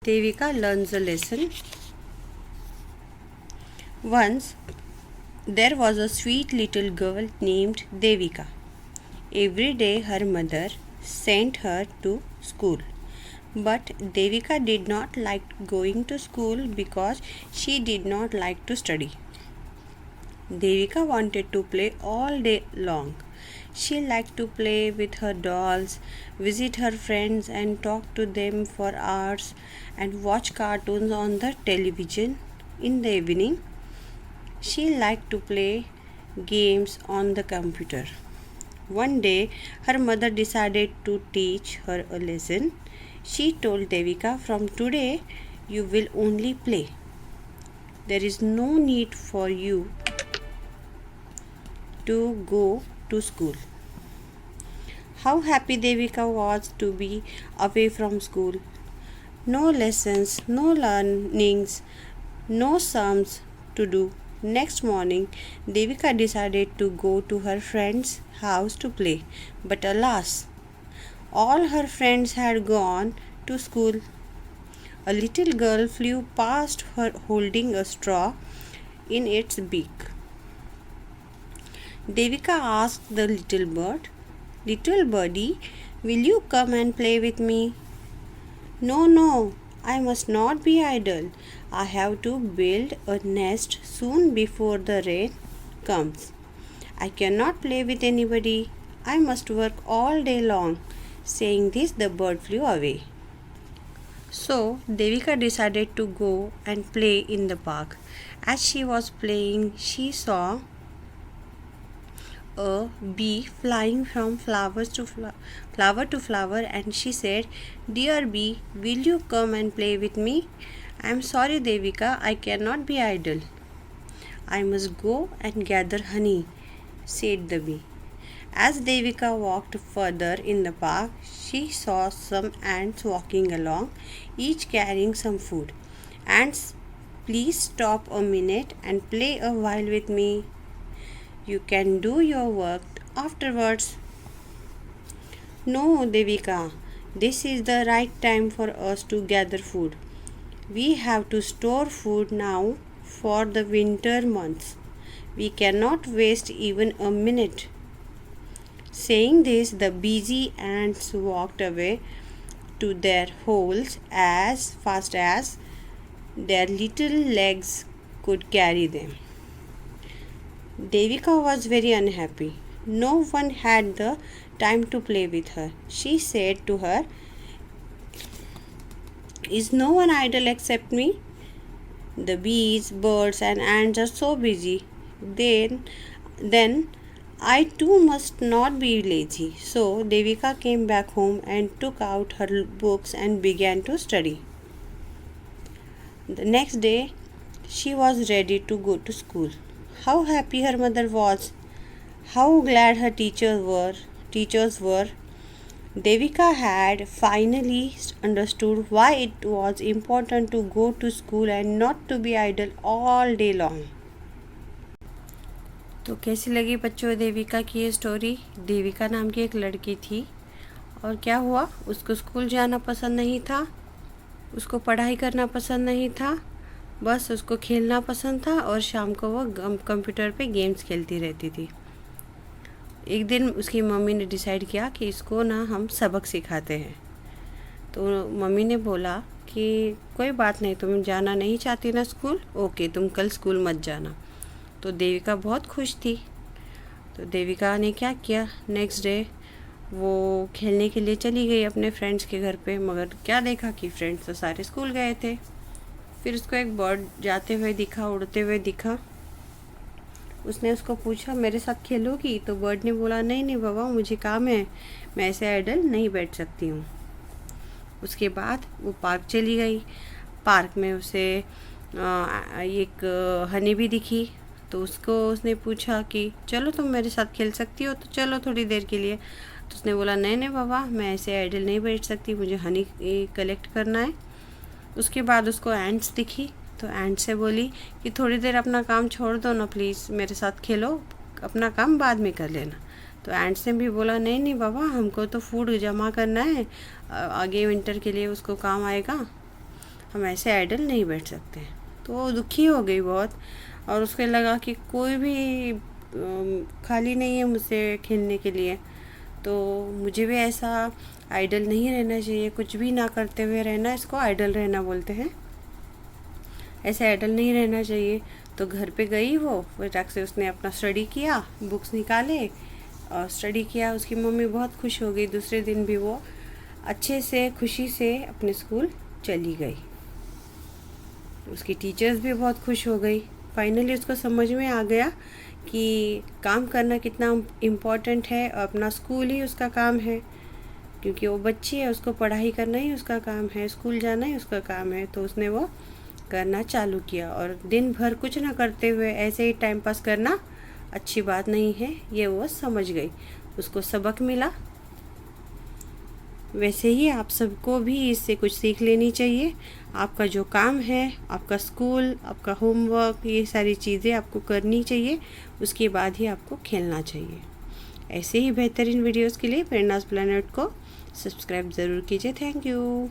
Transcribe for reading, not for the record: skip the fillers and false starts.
Devika learns a lesson. Once there was a sweet little girl named Devika. Every day her mother sent her to school. But Devika did not like going to school because she did not like to study. Devika wanted to play all day long. She liked to play with her dolls, visit her friends, and talk to them for hours, and watch cartoons on the television. In the evening, she liked to play games on the computer. One day, her mother decided to teach her a lesson. She told Devika, "From today, you will only play. There is no need for you to go to school." How happy Devika was to be away from school. No lessons, no learnings, no sums to do. Next morning, Devika decided to go to her friend's house to play. But alas, all her friends had gone to school. A little girl flew past her holding a straw in its beak. Devika asked the little bird, "Little birdie, will you come and play with me?" "No, no, I must not be idle. I have to build a nest soon before the rain comes. I cannot play with anybody. I must work all day long." Saying this, the bird flew away. So Devika decided to go and play in the park. As she was playing, she saw a bee flying from flower to flower, and she said, "Dear bee, will you come and play with me?" "I am sorry, Devika, I cannot be idle. I must go and gather honey," said the bee. As Devika walked further in the park, she saw some ants walking along, each carrying some food. "Ants, please stop a minute and play a while with me. You can do your work afterwards." "No, Devika, this is the right time for us to gather food. We have to store food now for the winter months. We cannot waste even a minute." Saying this, the busy ants walked away to their holes as fast as their little legs could carry them. Devika was very unhappy. No one had the time to play with her. She said to her, "Is no one idle except me? The bees, birds, and ants are so busy. Then I too must not be lazy." So Devika came back home and took out her books and began to study. The next day, she was ready to go to school. How happy her mother was! How glad her teachers were! Devika had finally understood why it was important to go to school and not to be idle all day long. तो कैसी लगी बच्चों देविका की ये story? Devika नाम की एक लड़की थी, और क्या हुआ, उसको स्कूल जाना पसंद नहीं था, उसको पढ़ाई करना पसंद नहीं था, बस उसको खेलना पसंद था, और शाम को वो कंप्यूटर पे गेम्स खेलती रहती थी। एक दिन उसकी मम्मी ने डिसाइड किया कि इसको ना हम सबक सिखाते हैं। तो मम्मी ने बोला कि कोई बात नहीं, तुम जाना नहीं चाहती ना स्कूल, ओके, तुम कल स्कूल मत जाना। तो देविका बहुत खुश थी। तो देविका ने क्या किया, नेक्स्ट डे वो खेलने के लिए चली गई अपने फ्रेंड्स के घर पे, मगर क्या देखा कि फ्रेंड्स तो सारे स्कूल गए थे। फिर उसको एक बर्ड जाते हुए दिखा, उड़ते हुए दिखा। उसने उसको पूछा, "मेरे साथ खेलोगी?" तो बर्ड ने बोला, "नहीं नहीं बाबा, मुझे काम है, मैं ऐसे आइडल नहीं बैठ सकती हूँ।" उसके बाद वो पार्क चली गई। पार्क में उसे एक हनी भी दिखी। तो उसने पूछा कि चलो तुम मेरे साथ खेल सकती हो, तो चलो थोड़ी देर के लिए। तो उसने बोला, "नहीं नहीं बाबा, मैं ऐसे आइडल नहीं बैठ सकती, मुझे हनी कलेक्ट करना है।" उसके बाद उसको एंट्स दिखी। तो एंट से बोली कि थोड़ी देर अपना काम छोड़ दो ना प्लीज़, मेरे साथ खेलो, अपना काम बाद में कर लेना। तो एंट्स ने भी बोला, "नहीं नहीं बाबा, हमको तो फूड जमा करना है, आगे विंटर के लिए उसको काम आएगा।" हम ऐसे आइडल नहीं बैठ सकते। तो वो दुखी हो गई बहुत, और उसको लगा कि कोई भी खाली नहीं है मुझसे खेलने के लिए, तो मुझे भी ऐसा आइडल नहीं रहना चाहिए, कुछ भी ना करते हुए रहना, इसको आइडल रहना बोलते हैं। ऐसे आइडल नहीं रहना चाहिए। तो घर पे गई वो फटाक से उसने अपना स्टडी किया, बुक्स निकाले और स्टडी किया। उसकी मम्मी बहुत खुश हो गई। दूसरे दिन भी वो अच्छे से खुशी से अपने स्कूल चली गई। उसकी टीचर्स भी बहुत खुश हो गई। फाइनली उसको समझ में आ गया कि काम करना कितना इम्पोर्टेंट है और अपना स्कूल ही उसका काम है, क्योंकि वो बच्ची है, उसको पढ़ाई करना ही उसका काम है, स्कूल जाना ही उसका काम है। तो उसने वो करना चालू किया, और दिन भर कुछ ना करते हुए ऐसे ही टाइम पास करना अच्छी बात नहीं है, ये वो समझ गई। उसको सबक मिला। वैसे ही आप सबको भी इससे कुछ सीख लेनी चाहिए। आपका जो काम है, आपका स्कूल, आपका होमवर्क, ये सारी चीज़ें आपको करनी चाहिए, उसके बाद ही आपको खेलना चाहिए। ऐसे ही बेहतरीन वीडियोस के लिए प्रेरणास प्लैनेट को सब्सक्राइब ज़रूर कीजिए। Thank you.